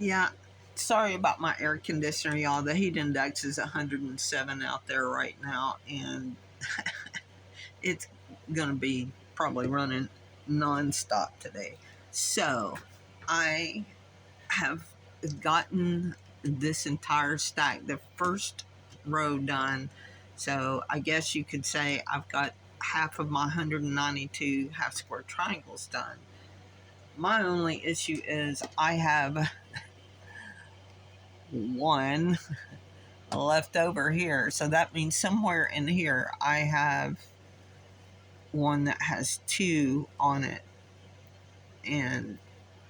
Yeah, sorry about my air conditioner, y'all. The heat index is 107 out there right now, and it's gonna be probably running nonstop today. So I have gotten this entire stack, the first row done. So I guess you could say I've got half of my 192 half square triangles done. My only issue is I have one left over here. So that means somewhere in here I have one that has two on it. And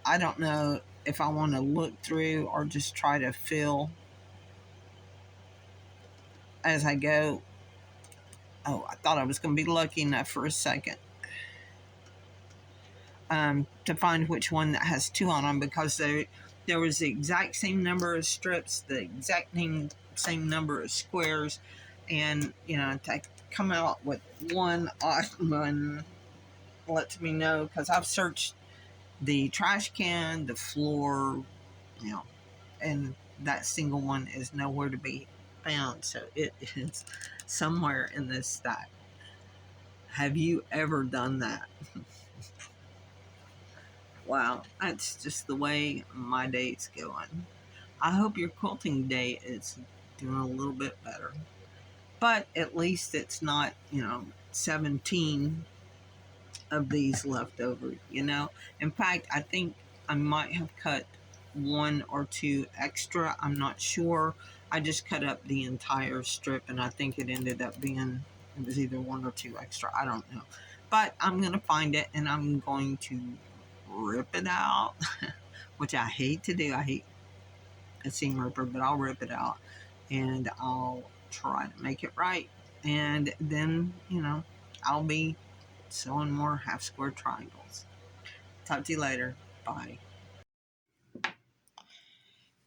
I don't know if I want to look through or just try to fill as I go. Oh, I thought I was going to be lucky enough for a second to find which one that has two on them, because there was the exact same number of strips, the exact same number of squares, and to come out with one odd one lets me know, because I've searched the trash can, the floor, you know, and that single one is nowhere to be found. So it is somewhere in this stack. Have you ever done that? Wow, that's just the way my day's going. I hope your quilting day is doing a little bit better. But at least it's not, 17 of these left over. In fact, I think I might have cut one or two extra. I'm not sure. I just cut up the entire strip, and I think it ended up being, it was either one or two extra. I don't know. But I'm going to find it, and I'm going to rip it out, which I hate to do. I hate a seam ripper, but I'll rip it out, and I'll try to make it right. And then, I'll be sewing more half square triangles. Talk to you later. Bye.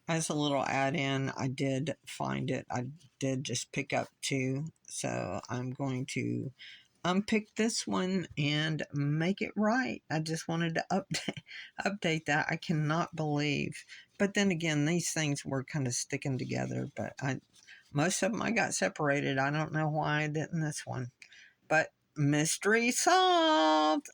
As a little add in, I did find it. I did just pick up two. So I'm going to unpick this one and make it right. I just wanted to update that. I cannot believe. But then again, these things were kind of sticking together. But most of them I got separated. I don't know why I didn't this one. But mystery solved.